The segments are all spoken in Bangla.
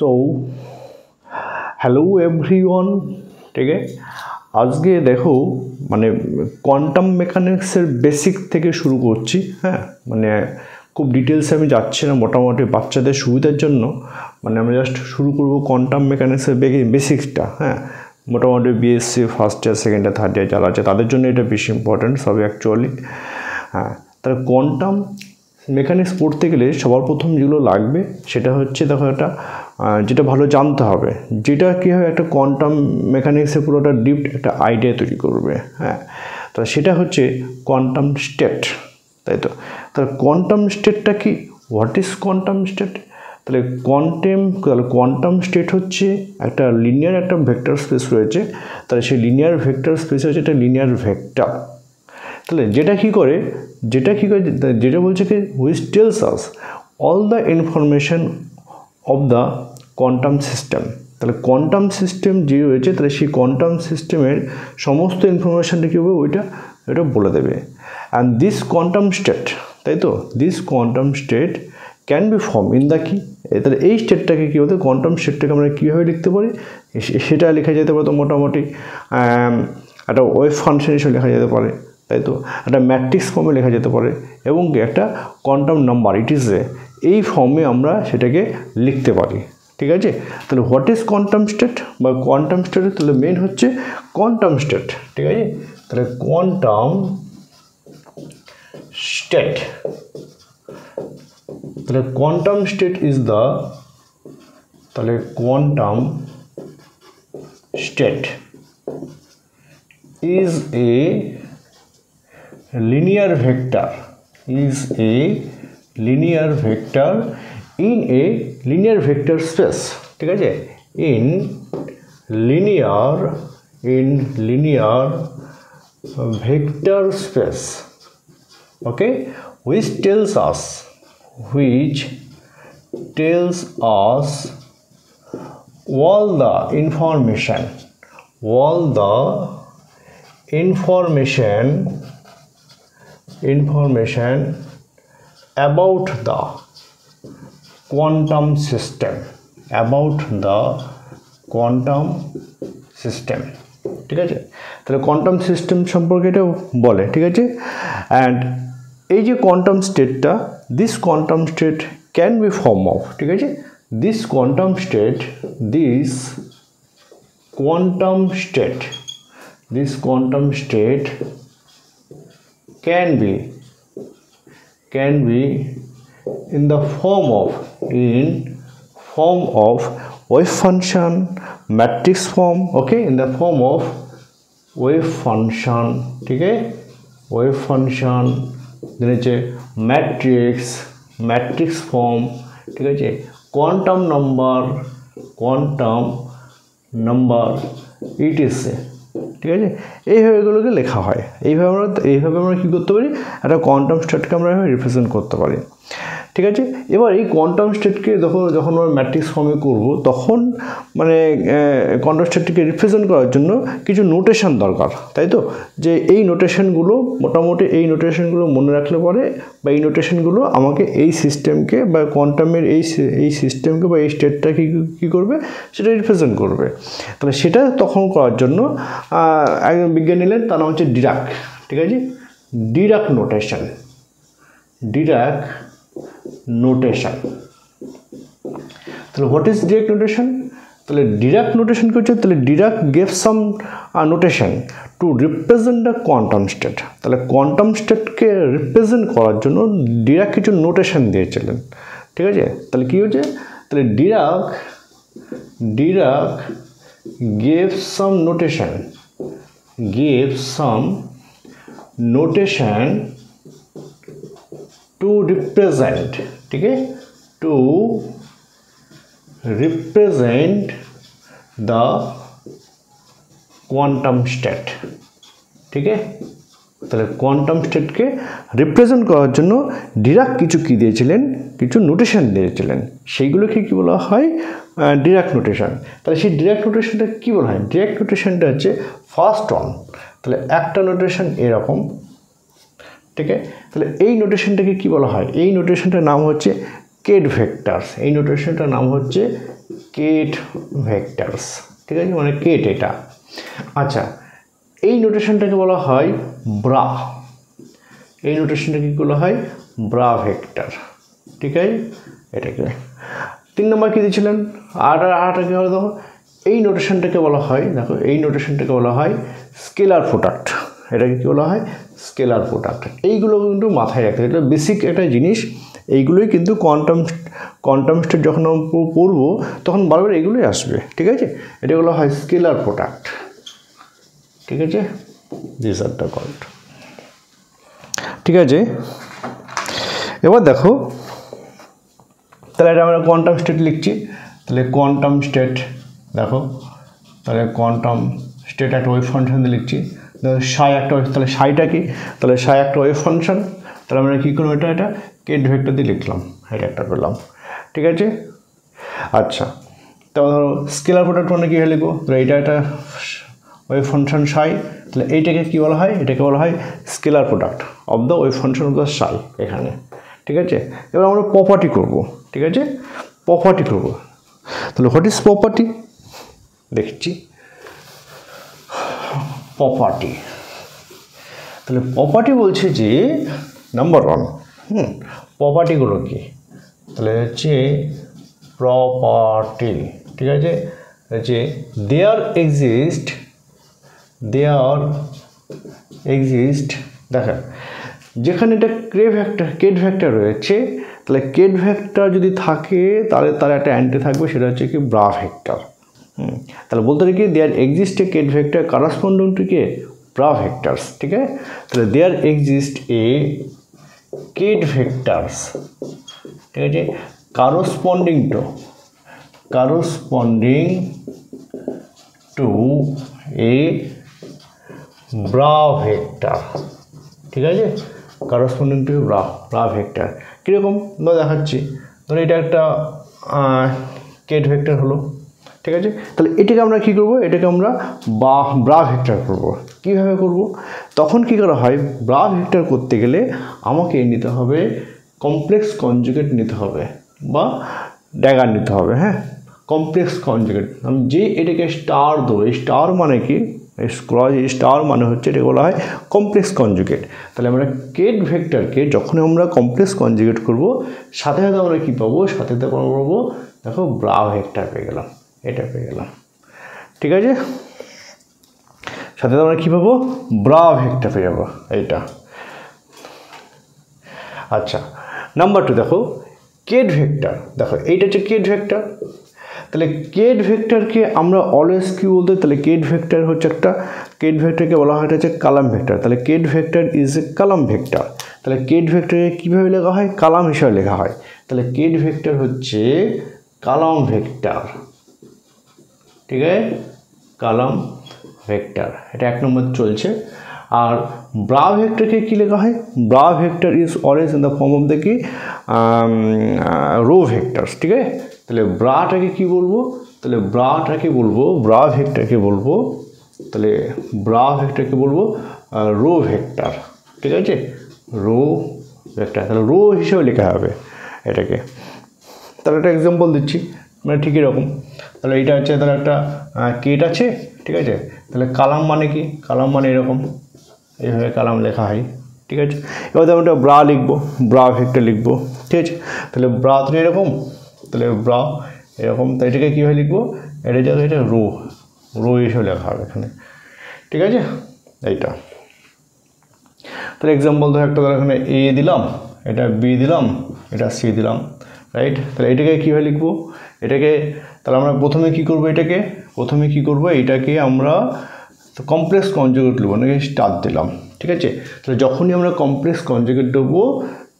सो हेलो एवरीवन ठीक है आज के देखो माने क्वांटाम मेकानिक्सেर बेसिक থেকে শুরু করছি হ্যাঁ মানে খুব ডিটেইলসে আমি যাচ্ছি না মোটামুটি বাচ্চাদের সুবিধার জন্য মানে আমরা জাস্ট শুরু করব কোয়ান্টাম মেকানিক্সের বেসিকটা হ্যাঁ মোটামুটি BSc first year second year third year যারা আছে তাদের জন্য এটা বেশি ইম্পর্টেন্ট সব অ্যাকচুয়ালি হ্যাঁ তাহলে কোয়ান্টাম মেকানিক্স পড়তে গেলে সবার প্রথম যেগুলো লাগবে সেটা হচ্ছে দেখো এটা যেটা ভালো জানতে হবে যেটা কি হয় একটা কোয়ান্টাম মেকানিক্সের পুরোটা ডিপ একটা আইডিয়া তৈরি করবে হ্যাঁ তাহলে সেটা হচ্ছে কোয়ান্টাম স্টেট তাই তো তাহলে কোয়ান্টাম স্টেটটা কি হোয়াট ইজ কোয়ান্টাম স্টেট তাহলে কোয়ান্টাম স্টেট হচ্ছে একটা লিনিয়ার একটা ভেক্টর স্পেস রয়েছে তাহলে সেই লিনিয়ার ভেক্টর স্পেস হচ্ছে একটা লিনিয়ার ভেক্টর তাহলে যেটা কি করে যেটা বলছে কি which tells us all the information of the quantum system তাহলে কোয়ান্টাম সিস্টেম যে রয়েছে তাহলে সেই কোয়ান্টাম সিস্টেমের সমস্ত ইনফরমেশনটা কী হবে এটা বলে দেবে অ্যান্ড দিস কোয়ান্টাম স্টেট তাই তো this quantum state can be form in the কি তাহলে এই স্টেটটাকে কী বলতে কোয়ান্টাম স্টেটটাকে আমরা কীভাবে লিখতে পারি সেটা লেখা যেতে পারে তো মোটামুটি একটা ওয়েভ ফাংশন হিসেবে লেখা যেতে পারে তাই তো একটা ম্যাট্রিক্স ফর্মে লেখা যেতে পারে এবং একটা কোয়ান্টাম নাম্বার ইট ইজ এই ফর্মে আমরা সেটাকে লিখতে পারি ঠিক আছে তাহলে হোয়াট ইজ কোয়ান্টাম স্টেট বা কোয়ান্টাম স্টেট তাহলে মেন হচ্ছে কোয়ান্টাম স্টেট ঠিক আছে তাহলে কোয়ান্টাম স্টেট তাহলে কোয়ান্টাম স্টেট ইজ দ্য তাহলে quantum state is a linear vector in a linear vector space ঠিক আছে in linear vector space okay which tells us all the information about the quantum system ঠিক আছে তাহলে কোয়ান্টাম সিস্টেম সম্পর্কে এটা বলে ঠিক আছে অ্যান্ড এই যে কোয়ান্টাম স্টেটটা this quantum state can be form of ঠিক আছে this quantum state can be in the form of wave function matrix form okay in the form of wave function ठीक है wave function then হচ্ছে matrix form ঠিক আছে quantum number it is ঠিক আছে এইভাবে এগুলোকে লেখা হয় এইভাবে আমরা কী করতে পারি একটা কোয়ান্টাম স্টেটকে আমরা রিপ্রেজেন্ট করতে পারি ঠিক আছে এবার এই কোয়ান্টাম স্টেটকে যখন আমরা ম্যাট্রিক্স ফর্মে করব তখন মানে কোয়ান্টাম স্টেটকে রিপ্রেজেন্ট করার জন্য কিছু নোটেশন দরকার তাই তো যে এই নোটেশনগুলো মোটামুটি এই নোটেশনগুলো মনে রাখলে পরে বা এই নোটেশনগুলো আমাকে এই সিস্টেমকে বা কোয়ান্টামের এই সিস্টেমকে বা এই স্টেটটাকে কী করবে সেটা রিপ্রেজেন্ট করবে তাহলে সেটা তখন করার জন্য একজন বিজ্ঞানী এলেন তার নাম হচ্ছে ডিরাক ঠিক আছে ডিরাক নোটেশন তাহলে হোয়াট ইজ ডিরাক নোটেশন তাহলে ডিরাক নোটেশন কি হচ্ছে তাহলে Dirac gave some notation two represent the quantum state তাহলে কোয়ান্টাম স্টেটকে রিপ্রেজেন্ট করার জন্য ডিরাক কিছু নোটেশন দিয়েছিলেন ঠিক আছে তাহলে কী হচ্ছে তাহলে Dirac gave some notation to represent ठीक है to represent the quantum state ठीक है তাহলে কোয়ান্টাম স্টেটকে রিপ্রেজেন্ট করার জন্য ডিরাক কিছু কী দিয়েছিলেন কিছু নোটেশন দিয়েছিলেন সেইগুলোকে কী বলা হয় ডিরাক নোটেশন তাহলে সেই ডিরাক নোটেশনটা কী বলা হয় ডিরাক নোটেশনটা হচ্ছে ফার্স্ট ওয়ান তাহলে একটা নোটেশন এরকম ठीक है তাহলে এই নোটেশনটাকে কি বলা হয় এই নোটেশনটার নাম হচ্ছে কেট ভেক্টরস, এই নোটেশনটার নাম হচ্ছে কেট ভেক্টরস, ঠিক আছে, মানে কেট এটা। আচ্ছা, এই নোটেশনটাকে বলা হয় ব্রা, এই নোটেশনটাকে কী বলা হয় ব্রা ভেক্টর, ঠিক আছে এটাকে। 3 নম্বর কী দিয়েছিলেন আরটা কী হলো দেখো, এই নোটেশনটাকে বলা হয়, দেখো এই নোটেশনটাকে বলা হয় স্কেলার প্রোডাক্ট, এটাকে কী বলা হয় স্কেলার প্রোডাক্ট। এইগুলো কিন্তু মাথায় রাখতে হবে, এটা বেসিক একটা জিনিস, এইগুলোই কিন্তু কোয়ান্টাম স্টেট যখন আমরা পড়বো তখন বারবার এইগুলোই আসবে, ঠিক আছে। এটা বলা হয় স্কেলার প্রোডাক্ট, ঠিক আছে, দিস আর দ্য কল্ড, ঠিক আছে। এবার দেখো তাহলে এটা আমরা কোয়ান্টাম স্টেট লিখছি, তাহলে কোয়ান্টাম স্টেট দেখো, তাহলে কোয়ান্টাম স্টেট একটা ওয়েভ ফাংশন দিয়ে লিখছি, সাই একটা, তাহলে সাইটা কি, তাহলে সাই একটা ওয়েভ ফাংশন, তাহলে আমরা কী করবো এটা কেট ভেক্টর দিয়ে লিখলাম, এটা একটা পেলাম, ঠিক আছে। আচ্ছা, তারপর ধরো স্কেলার প্রোডাক্ট মানে কী লিখবো, তাহলে এটা একটা ওয়েভ ফাংশন সাই, তাহলে এইটাকে কী বলা হয়, এটাকে বলা হয় scalar product of the wave function of the সাই এখানে, ঠিক আছে। এবার আমরা প্রপার্টি করব, ঠিক আছে, প্রপার্টি করব। তাহলে হোয়াট ইজ প্রপার্টি দেখছি, প্রপার্টি, তাহলে প্রপার্টি বলছে যে নাম্বার 1 প্রপার্টিগুলো কি, তাহলে হচ্ছে প্রপার্টি, ঠিক আছে, যে দেয়ার এক্সিস্ট দেখা, যেখানে এটা কেট ভেক্টর রয়েছে, তাহলে কেট ভেক্টর যদি থাকে তাহলে তার একটা অ্যান্টি থাকবে, সেটা হচ্ছে কি ব্রা ভেক্টর। তাহলে বলতে পারি কি there exist a ket vector corresponding to কে ব্রা ভেক্টরস, ঠিক আছে। তাহলে there exist a ket vectors, ঠিক আছে, corresponding to a bra vector, ঠিক আছে, কারসপন্ডিং টু ব্রা ভেক্টর। কীরকম দেখাচ্ছি, ধরো এটা একটা কেট ভেক্টর হলো, ঠিক আছে। তাহলে এটাকে আমরা কী করবো, এটাকে আমরা ব্রা ভেক্টর করব। কীভাবে করব, তখন কী করা হয়, ব্রা ভেক্টর করতে গেলে আমাকে নিতে হবে কমপ্লেক্স কনজুগেট নিতে হবে বা ড্যাগার নিতে হবে, হ্যাঁ, কমপ্লেক্স কনজুগেট। আমি যে এটাকে স্টার দেবো, এই স্টার মানে কি, স্টার মানে হচ্ছে এটাকে বলা হয় কমপ্লেক্স কনজুগেট। তাহলে আমরা কেট ভেক্টরকে যখন আমরা কমপ্লেক্স কনজুগেট করব, সাথে সাথে আমরা কী পাবো, সাথে সাথে আমরা পাবো দেখো ব্রা ভেক্টর পেয়ে গেলাম, এটা পেয়ে গেলাম, ঠিক আছে। সাথে আমরা কী পাবো, ব্রা ভেক্টর পেয়ে যাবো এইটা। আচ্ছা, নাম্বার 2 দেখো কেট ভেক্টর, দেখো এইটা হচ্ছে কেট ভেক্টর। তাহলে কেট ভেক্টরকে আমরা অলওয়েজ কী বলতে, তাহলে কেট ভেক্টর হচ্ছে একটা, কেট ভেক্টরকে বলা হয় হচ্ছে কালাম ভেক্টর। তাহলে ket vector is a column vector. তাহলে কেট ভেক্টরকে কীভাবে লেখা হয়, কালাম হিসাবে লেখা হয়। তাহলে কেট ভেক্টর হচ্ছে কালাম ভেক্টর, ঠিক আছে, কালাম ভেক্টর, এটা 1 নম্বর চলছে। আর ব্রা ভেক্টরকে কী লেখা হয়, bra vector is always in the form of the কি রো ভেক্টরস, ঠিক আছে। তাহলে ব্রাটাকে কী বলবো, তাহলে ব্রাটাকে বলবো, ব্রা ভেক্টরকে বলবো, তাহলে ব্রা ভেক্টরকে বলবো রো ভেক্টর, ঠিক আছে, রো ভেক্টর। তাহলে রো হিসেবে লেখা হবে এটাকে। তাহলে একটা এক্সাম্পল দিচ্ছি, মানে ঠিক এরকম। তাহলে এইটা হচ্ছে, তাহলে একটা কেট আছে, ঠিক আছে। তাহলে কালাম মানে কি, কালাম মানে এরকম, এইভাবে কালাম লেখা হয়, ঠিক আছে। এবার আমি একটা ব্রা লিখবো, ব্রা ভেক্টর লিখবো, ঠিক আছে। তাহলে ব্রা তো এরকম, তাহলে ব্রা এরকম, তাই এটাকে কীভাবে লিখবো, এটা জায়গায় এটা রো হিসেবে লেখা হবে এখানে, ঠিক আছে, এইটা। তাহলে এক্সাম্পল ধর একটা, ধর এখানে এ দিলাম, এটা বি দিলাম, এটা সি দিলাম, রাইট। তাহলে এটাকে কীভাবে লিখবো, এটাকে, তাহলে আমরা প্রথমে কী করবো, এটাকে আমরা কমপ্লেক্স কনজুগেট নেবো, নাকি স্টার দিলাম, ঠিক আছে। তাহলে যখনই আমরা কমপ্লেক্স কনজুগেট দেবো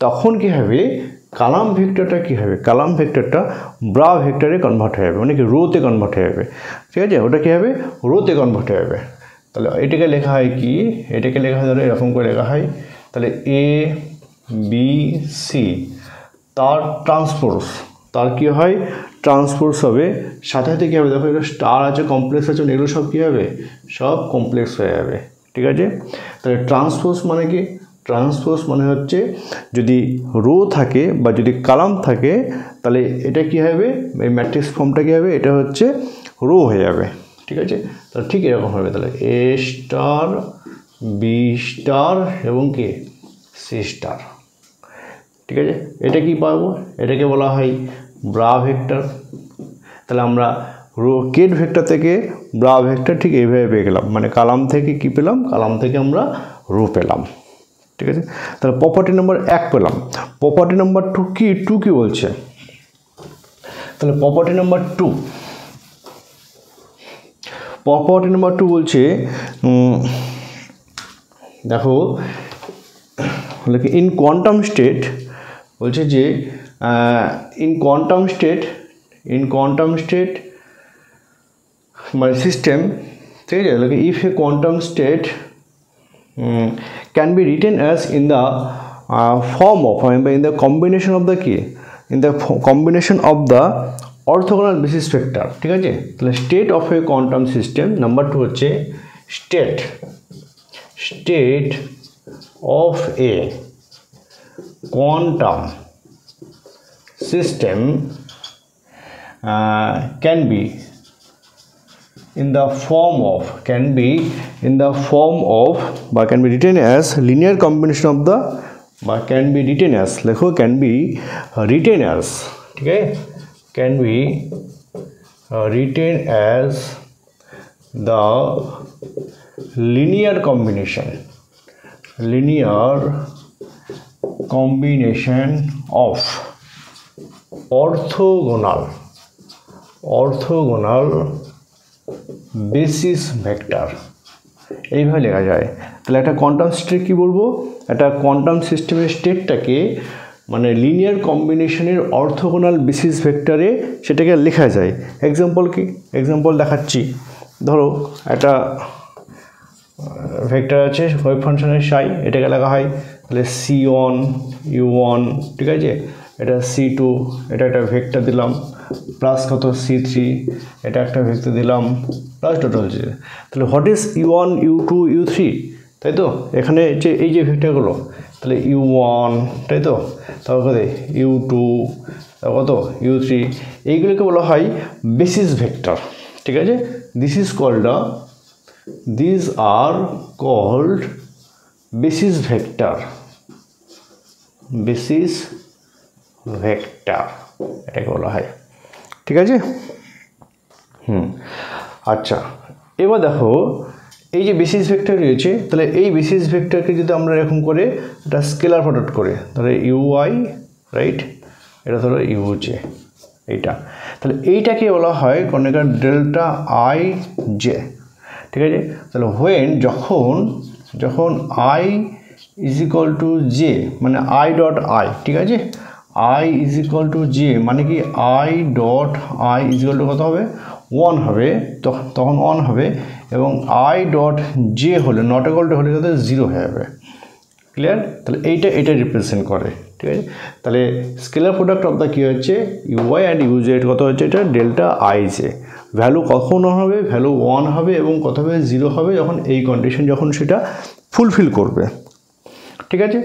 তখন কী হবে, কালাম ভেক্টরটা কী হবে, কালাম ভেক্টরটা ব্রা ভেক্টরে কনভার্ট হয়ে যাবে, মানে কি রোতে কনভার্ট হয়ে যাবে, ঠিক আছে, ওটা কী হবে, রোতে কনভার্ট হয়ে যাবে। তাহলে এটাকে লেখা হয় কি, এটাকে লেখা হয় ধরো এরকম করে লেখা হয়, তাহলে এ বি সি, তার ট্রান্সপোজ, তার কী হয় ট্রান্সপোজ হবে, সাথে সাথে কী হবে, দেখো এটা স্টার আছে, কমপ্লেক্স আছে, এগুলো সব কী হবে, সব কমপ্লেক্স হয়ে যাবে, ঠিক আছে। তাহলে ট্রান্সপোজ মানে কি, ট্রান্সপোজ মানে হচ্ছে যদি রো থাকে বা যদি কলাম থাকে তাহলে এটা কি হবে, এই ম্যাট্রিক্স ফর্মটা কি হবে, এটা হচ্ছে রো হয়ে যাবে। ঠিক আছে, তাহলে ঠিক এরকম হবে। তাহলে এ স্টার, বি স্টার এবং কি সি স্টার। ঠিক আছে, এটা কি পাবো, এটাকে বলা হয় ব্রা ভেক্টর। তাহলে আমরা রো কেট ভেক্টর থেকে ব্রা ভেক্টর ঠিক এইভাবে পেয়ে গেলাম, মানে কালাম থেকে কি পেলাম, কালাম থেকে আমরা রো পেলাম। ঠিক আছে, তাহলে প্রপার্টি নাম্বার 1 পেলাম। প্রপার্টি নাম্বার 2 কি বলছে, তাহলে প্রপার্টি নাম্বার 2 বলছে দেখো ইন কোয়ান্টাম স্টেট বলছে যে ইন কোয়ান্টাম স্টেট মানে সিস্টেম, ঠিক আছে, if A quantum state can be written as in the form of in the combination of the key in the combination of the orthogonal basis vector। ঠিক আছে, তাহলে state of A quantum system number 2 হচ্ছে state of A quantum system can be in the form of বা can be written as linear combination of the বা can be written as লেখো can be written as, ঠিক আছে, can be written as the linear combination of orthogonal basis vector, এইভাবে লেখা যায়। তাহলে একটা কোয়ান্টাম স্টেট কি বলবো, একটা কোয়ান্টাম সিস্টেমের স্টেটটাকে মানে লিনিয়ার কম্বিনেশনের অর্থোগোনাল বেসিস ভেক্টরে সেটাকে লেখা যায়। এক্সাম্পল দেখাচ্ছি। ধরো একটা ভেক্টর আছে ওয়েভ ফাংশনের সাই, এটাকে লেখা হয় তাহলে C1 U1, ঠিক আছে, এটা C2, এটা একটা ভেক্টর দিলাম, প্লাস কত C3, এটা একটা ভেক্টর দিলাম, প্লাস টোটাল যে, তাহলে what is U1 U2 U3, তাই তো, এখানে যে এই যে ভেক্টরগুলো, তাহলে U1, তাই তো, তারপর U2, তারপর কত U3, এইগুলোকে বলা হয় বেসিস ভেক্টর। ঠিক আছে, these are called basis vector এটাকে বলা হয়। ঠিক আছে, আচ্ছা, এবার দেখো এই যে বেসিস ভেক্টর রয়েছে, তাহলে এই বেসিস ভেক্টরকে যদি আমরা এরকম করে একটা স্কেলার প্রোডাক্ট করে, তাহলে UI, রাইট, এটা ধরো UJ, এইটা, তাহলে এইটাকে বলা হয় কর্ণিকার ডেল্টা IJ। ঠিক আছে, তাহলে হোয়েন যখন I is equal two J, মানে I ডট I, ঠিক আছে, I is equal two J মানে কি I dot I is equal two কত হবে, 1 হবে, তখন 1 হবে, এবং I ডট জে হলে নট ইকুয়াল টু হলে কত 0 হয়ে যাবে। ক্লিয়ার, তাহলে এটা রিপ্রেজেন্ট করে। ঠিক আছে, তাহলে স্কেলার প্রোডাক্ট অফ দ্য কী হচ্ছে UI অ্যান্ড UJ কত হচ্ছে, এটা ডেল্টা IJ, ভ্যালু কখন হবে, ভ্যালু 1 হবে এবং কত হবে 0 হবে যখন এই কন্ডিশন যখন সেটা ফুলফিল করবে। ঠিক আছে,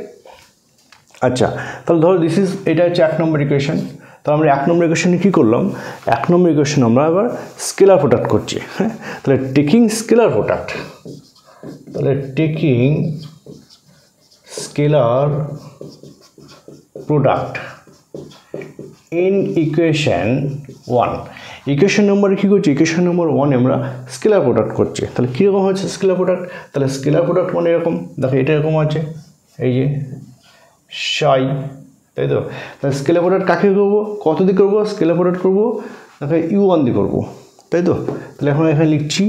আচ্ছা, তাহলে ধরো এটা হচ্ছে 1 নম্বর ইকুয়েশন। তাহলে আমরা 1 নম্বর ইকুয়েশনে কী করলাম, 1 নম্বর ইকুয়েশন আমরা আবার স্কেলার প্রোডাক্ট করছি। হ্যাঁ, তাহলে taking scalar product, in equation 1, equation নম্বরে কী করছি, ইকুয়েশন নম্বর 1 আমরা স্কেলার প্রোডাক্ট করছি। তাহলে কীরকম হচ্ছে স্কেলার প্রোডাক্ট, তাহলে স্কেলার প্রোডাক্ট মানে এরকম, দেখো এটা এরকম আছে, এই যে সাই, তাই তো, তাহলে স্কেলার প্রোডাক্ট কাকে করবো, কত দিয়ে করবো, স্কেলার প্রোডাক্ট করবো দেখো U1 দিয়ে করবো, তাই তো। তাহলে এখন এখানে লিখছি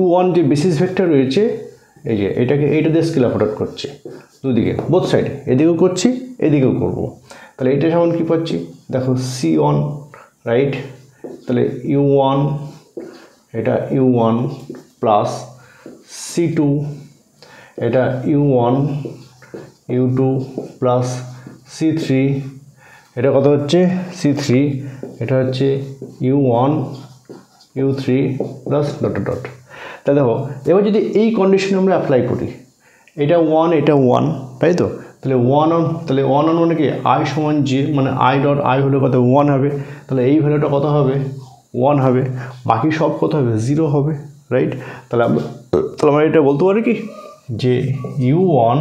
U1 যে বেসিস ভেক্টর রয়েছে, এই যে এইটা দিয়ে স্কেলার প্রোডাক্ট করছে দুদিকে, বোথ সাইড, এদিকেও করছি এদিকেও করবো। তাহলে এটা যেমন কী পাচ্ছি দেখো C1, রাইট, তাহলে U1, এটা U1 প্লাস C2, এটা U1 U2 প্লাস C3, এটা কত হচ্ছে C3, এটা হচ্ছে U1 U3 plus dot dot dot. তাহলে দেখো এবার যদি এই কন্ডিশন আমরা অ্যাপ্লাই করি, এটা 1 এটা 1, তাই তো? তাহলে ওয়ান অন, তাহলে ওয়ান অন মানে কি আই সমান জে, মানে আই ডট আই হলে কত ওয়ান হবে, তাহলে এই ভ্যালুটা কত হবে ওয়ান হবে, বাকি সব কত হবে জিরো হবে, রাইট? তাহলে আমরা এটা বলতে পারি কি যে ইউ ওয়ান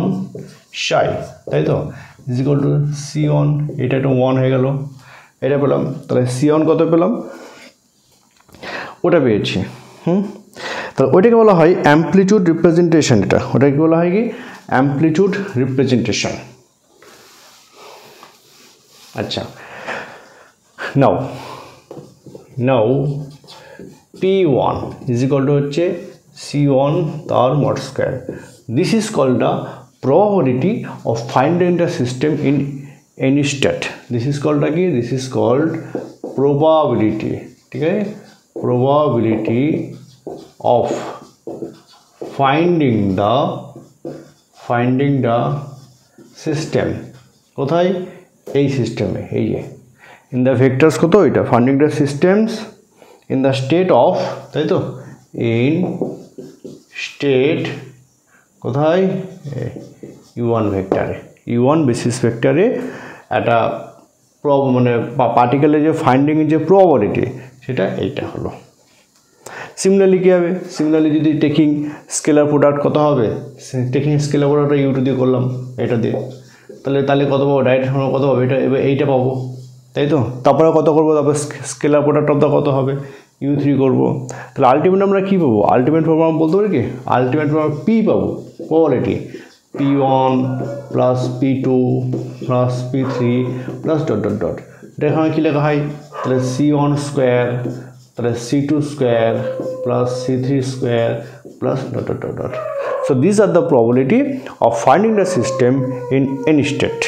সাই, তাই তো, is equal to C on, এটা একটা ওয়ান হয়ে গেল, এটা পেলাম, তাহলে সি অন কত পেলাম ওটা পেয়েছি। তাহলে ওইটাকে বলা হয় অ্যামপ্লিটিউড রিপ্রেজেন্টেশন, এটা ওটাকে বলা হয় কি অ্যামপ্লিটিউড রিপ্রেজেন্টেশন। আচ্ছা, নাও P1 is equal to হচ্ছে C1 তার mod square. This is called the probability of finding the system in any state. This is called কি? This is called probability. ঠিক আছে? Probability of finding the system. কোথায়? এই সিস্টেমে, এই যে in the vectors কত এটা finding the systems in the state of, তাই তো, in state কোথায় u1 ভেক্টরে, u1 বেসিস ভেক্টরে একটা মানে পার্টিকেলের যে ফাইন্ডিং এর যে প্রবাবিলিটি সেটা এইটা হলো। সিমিলারলি কী হবে, সিমিলারলি যদি টেকিং স্কেলার প্রোডাক্ট কত হবে, টেকিং স্কেলার প্রোডাক্টটা ইউ2 দিয়ে করলাম এটা দিয়ে, তাহলে কত পাবো, ডাইরেক্ট কত হবে, এটা এবার এইটা পাবো, তাই তো, তারপরে কত করবো, তারপরে স্কেলার প্রোডাক্ট অফ কত হবে u3 করবো, তাহলে আলটিমেট আমরা কী পাবো, আলটিমেট ফর্মুলা বলতে পারি কি, আলটিমেট ফর্মুলা পি পাবো, probability P1 plus P2 plus P3 plus dot dot dot, এটা এখানে কী লেখা হয়, তাহলে C1 স্কোয়ার, তাহলে C2 square plus C3 square plus dot dot dot dot. So these are the probability of finding the system in any state.